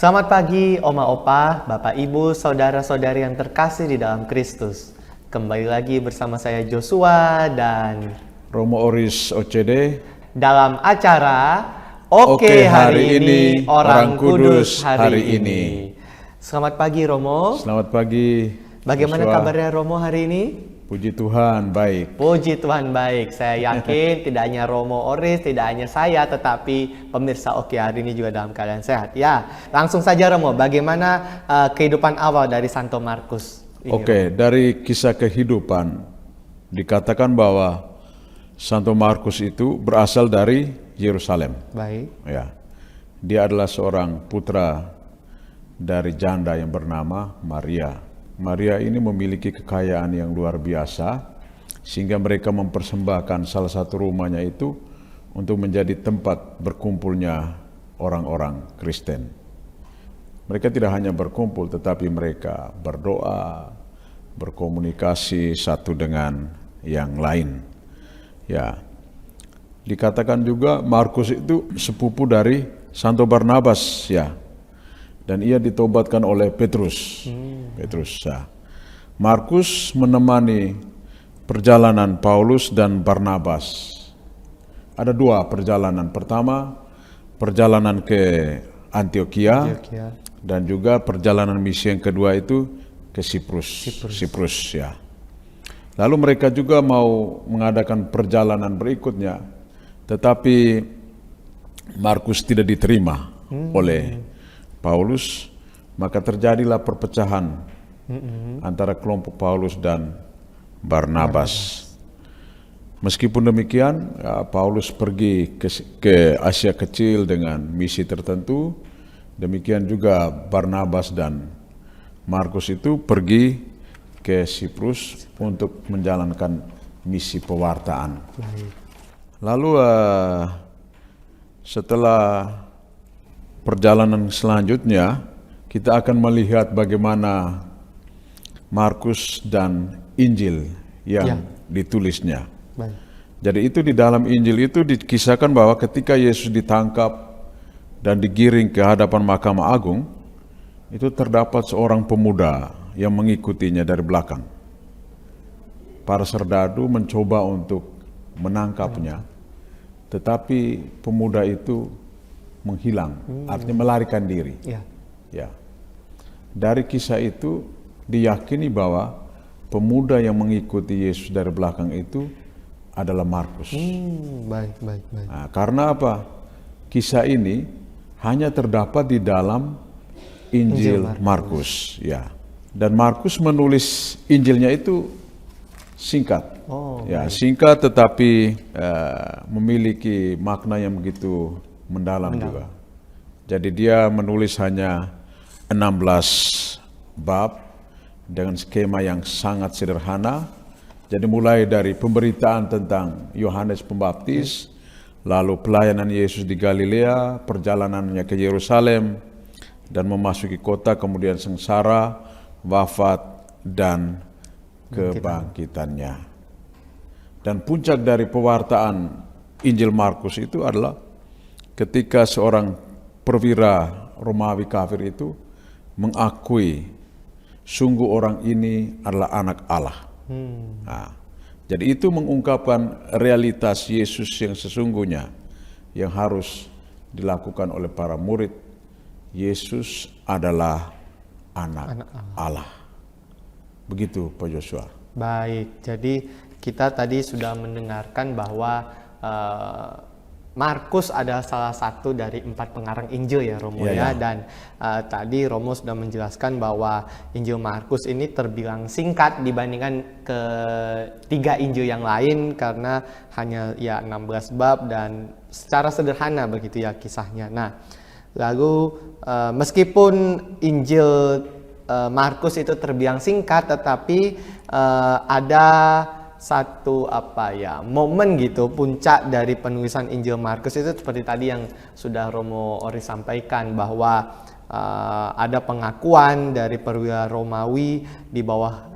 Selamat pagi Oma Opa, Bapak Ibu, Saudara-saudari yang terkasih di dalam Kristus. Kembali lagi bersama saya Joshua dan Romo Oris OCD dalam acara Oke, hari ini Orang Kudus Kudus hari ini. Selamat pagi Romo. Selamat pagi. Bagaimana Joshua. kabarnya Romo hari ini? Puji Tuhan, baik. Puji Tuhan baik. Saya yakin tidak hanya Romo Oris, tidak hanya saya, tetapi pemirsa Oke hari ini juga dalam keadaan sehat. Ya, langsung saja Romo, bagaimana kehidupan awal dari Santo Markus ini? Oke, dari kisah kehidupan dikatakan bahwa Santo Markus itu berasal dari Yerusalem. Baik. Ya, dia adalah seorang putra dari janda yang bernama Maria. Maria ini memiliki kekayaan yang luar biasa, sehingga mereka mempersembahkan salah satu rumahnya itu untuk menjadi tempat berkumpulnya orang-orang Kristen. Mereka tidak hanya berkumpul, tetapi mereka berdoa, berkomunikasi satu dengan yang lain. Ya, dikatakan juga Markus itu sepupu dari Santo Barnabas, ya. Dan ia ditobatkan oleh Petrus. Ya. Markus menemani perjalanan Paulus dan Barnabas. Ada dua perjalanan. Pertama, perjalanan ke Antioquia. Dan juga perjalanan misi yang kedua itu ke Siprus, ya. Lalu mereka juga mau mengadakan perjalanan berikutnya, tetapi Markus tidak diterima oleh Paulus, maka terjadilah perpecahan antara kelompok Paulus dan Barnabas. Meskipun demikian, Paulus pergi ke Asia Kecil dengan misi tertentu, demikian juga Barnabas dan Markus itu pergi ke Siprus untuk menjalankan misi pewartaan. Lalu setelah perjalanan selanjutnya, kita akan melihat bagaimana Markus dan Injil yang ditulisnya. Baik. Jadi itu di dalam Injil itu dikisahkan bahwa ketika Yesus ditangkap dan digiring ke hadapan Mahkamah Agung, itu terdapat seorang pemuda yang mengikutinya dari belakang. Para serdadu mencoba untuk menangkapnya, tetapi pemuda itu menghilang, artinya melarikan diri. Ya. Dari kisah itu diyakini bahwa pemuda yang mengikuti Yesus dari belakang itu adalah Markus. Baik. Nah, karena apa? Kisah ini hanya terdapat di dalam Injil Markus. Ya. Dan Markus menulis Injilnya itu singkat. Singkat tetapi memiliki makna yang begitu mendalam juga. Jadi dia menulis hanya 16 bab dengan skema yang sangat sederhana. Jadi mulai dari pemberitaan tentang Yohanes Pembaptis, lalu pelayanan Yesus di Galilea, perjalanannya ke Yerusalem dan memasuki kota, kemudian sengsara, wafat dan kebangkitannya. Dan puncak dari pewartaan Injil Markus itu adalah ketika seorang perwira Romawi kafir itu mengakui sungguh orang ini adalah anak Allah. Nah, jadi itu mengungkapkan realitas Yesus yang sesungguhnya yang harus dilakukan oleh para murid. Yesus adalah anak Allah. Begitu Pak Joshua. Baik, jadi kita tadi sudah mendengarkan bahwa Markus adalah salah satu dari 4 pengarang Injil ya Romo ya. Dan tadi Romo sudah menjelaskan bahwa Injil Markus ini terbilang singkat dibandingkan ketiga Injil yang lain karena hanya 16 bab dan secara sederhana begitu ya kisahnya. Nah, lalu meskipun Injil Markus itu terbilang singkat, tetapi ada satu momen gitu, puncak dari penulisan Injil Markus itu seperti tadi yang sudah Romo Oris sampaikan bahwa ada pengakuan dari perwira Romawi di bawah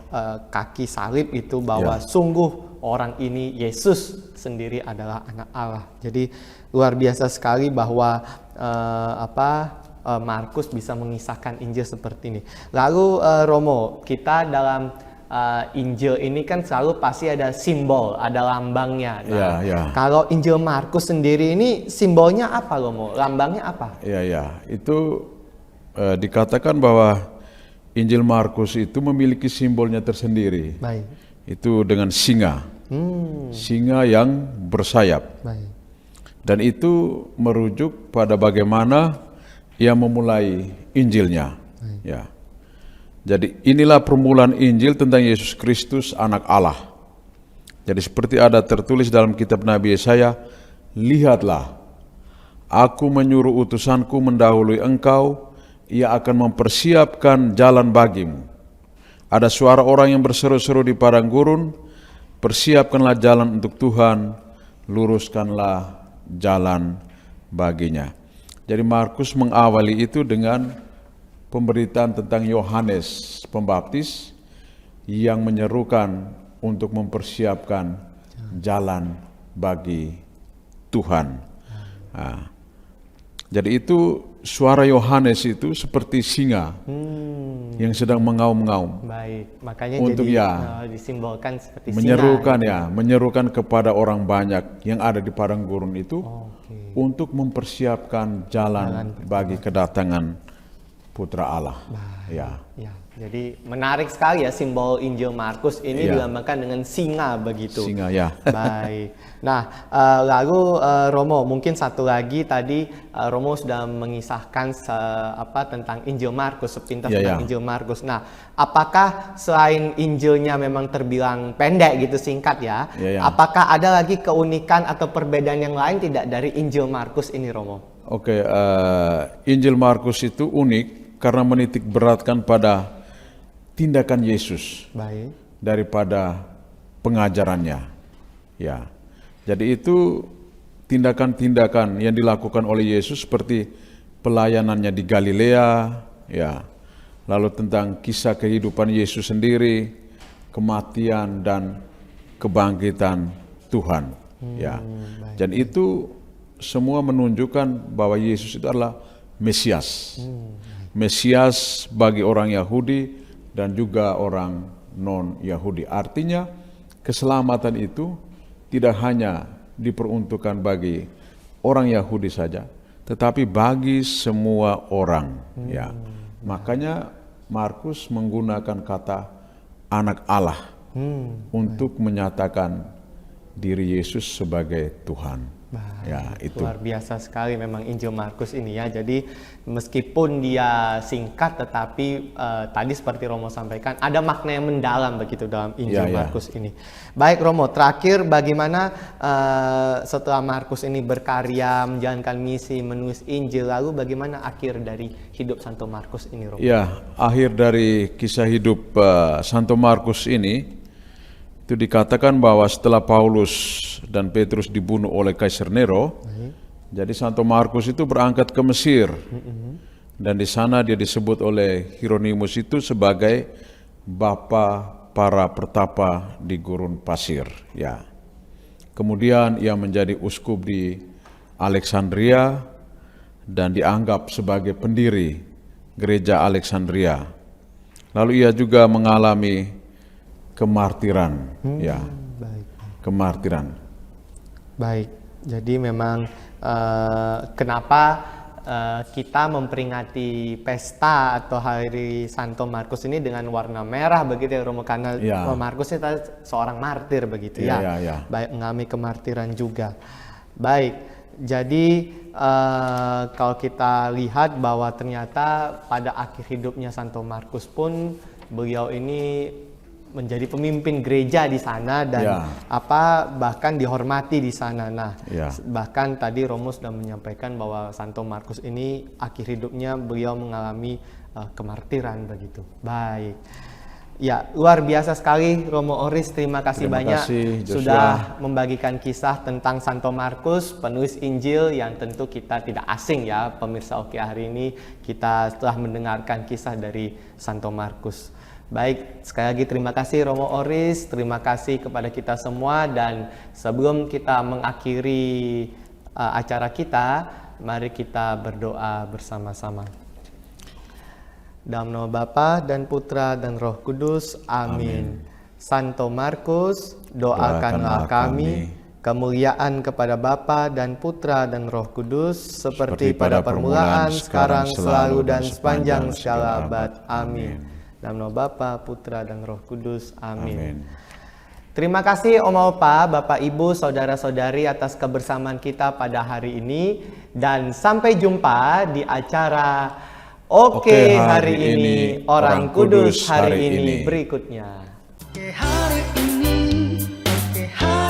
kaki salib itu bahwa sungguh orang ini Yesus sendiri adalah anak Allah. Jadi luar biasa sekali bahwa Markus bisa mengisahkan Injil seperti ini. Lalu Romo, kita dalam Injil ini kan selalu pasti ada simbol, ada lambangnya. Nah, kalau Injil Markus sendiri ini simbolnya apa, Romo? Lambangnya apa? Itu dikatakan bahwa Injil Markus itu memiliki simbolnya tersendiri. Baik. Itu dengan singa, singa yang bersayap. Baik. Dan itu merujuk pada bagaimana ia memulai Injilnya. Ya. Jadi inilah permulaan Injil tentang Yesus Kristus, Anak Allah. Jadi seperti ada tertulis dalam kitab Nabi Yesaya, lihatlah, aku menyuruh utusanku mendahului engkau, ia akan mempersiapkan jalan bagimu. Ada suara orang yang berseru-seru di padang gurun, persiapkanlah jalan untuk Tuhan, luruskanlah jalan baginya. Jadi Markus mengawali itu dengan pemberitaan tentang Yohanes Pembaptis yang menyerukan untuk mempersiapkan jalan bagi Tuhan. Nah, jadi itu suara Yohanes itu seperti singa yang sedang mengaum-ngaum. Baik, makanya untuk jadi disimbolkan seperti menyerukan singa. Menyerukan kepada orang banyak yang ada di padang gurun itu untuk mempersiapkan jalan bagi kedatangan Putra Allah. Ya. Jadi menarik sekali ya simbol Injil Markus ini dilambangkan dengan singa begitu. Singa, ya. Baik. Nah, lalu Romo, mungkin satu lagi tadi Romo sudah mengisahkan tentang Injil Markus, sepintas tentang Injil Markus. Nah, apakah selain Injilnya memang terbilang pendek gitu, singkat ya, apakah ada lagi keunikan atau perbedaan yang lain tidak dari Injil Markus ini, Romo? Oke, Injil Markus itu unik karena menitik beratkan pada tindakan Yesus daripada pengajarannya. Ya. Jadi itu tindakan-tindakan yang dilakukan oleh Yesus seperti pelayanannya di Galilea, ya. Lalu tentang kisah kehidupan Yesus sendiri, kematian dan kebangkitan Tuhan, ya. Dan itu semua menunjukkan bahwa Yesus itu adalah Mesias. Mesias bagi orang Yahudi dan juga orang non-Yahudi. Artinya keselamatan itu tidak hanya diperuntukkan bagi orang Yahudi saja, tetapi bagi semua orang. Ya, makanya Markus menggunakan kata Anak Allah untuk menyatakan diri Yesus sebagai Tuhan. Ya, itu luar biasa sekali memang Injil Markus ini ya. Jadi meskipun dia singkat, tetapi tadi seperti Romo sampaikan ada makna yang mendalam begitu dalam Injil Markus ini. Baik Romo, terakhir bagaimana setelah Markus ini berkarya menjalankan misi menulis Injil, lalu bagaimana akhir dari hidup Santo Markus ini, Romo? Ya, akhir dari kisah hidup Santo Markus ini itu dikatakan bahwa setelah Paulus dan Petrus dibunuh oleh Kaisar Nero, jadi Santo Markus itu berangkat ke Mesir, dan di sana dia disebut oleh Hieronymus itu sebagai bapa para pertapa di gurun pasir. Ya, kemudian ia menjadi uskup di Alexandria dan dianggap sebagai pendiri gereja Alexandria. Lalu ia juga mengalami kemartiran, kemartiran. Baik, jadi memang kenapa kita memperingati pesta atau hari Santo Markus ini dengan warna merah begitu ya, Romo, karena Markus itu seorang martir begitu baik, mengalami kemartiran juga. Baik, jadi kalau kita lihat bahwa ternyata pada akhir hidupnya Santo Markus pun beliau ini menjadi pemimpin gereja di sana dan bahkan dihormati di sana. Nah, bahkan tadi Romo sudah menyampaikan bahwa Santo Markus ini akhir hidupnya beliau mengalami kemartiran begitu. Baik. Ya, luar biasa sekali Romo Oris, terima kasih banyak sudah membagikan kisah tentang Santo Markus, penulis Injil yang tentu kita tidak asing ya, pemirsa Oke, hari ini kita telah mendengarkan kisah dari Santo Markus. Baik, sekali lagi terima kasih Romo Oris, terima kasih kepada kita semua, dan sebelum kita mengakhiri acara kita, mari kita berdoa bersama-sama. Dalam nama Bapa dan Putra dan Roh Kudus. Amin. Santo Markus, doakanlah kami, kemuliaan kepada Bapa dan Putra dan Roh Kudus, seperti pada permulaan, sekarang, selalu, dan sepanjang segala abad. Amin. Dalam nama Bapa, Putra, dan Roh Kudus. Amin. Terima kasih Oma Opa, Bapak Ibu, Saudara-saudari atas kebersamaan kita pada hari ini. Dan sampai jumpa di acara Oke hari ini, Orang Kudus hari ini berikutnya. Oke hari ini, oke hari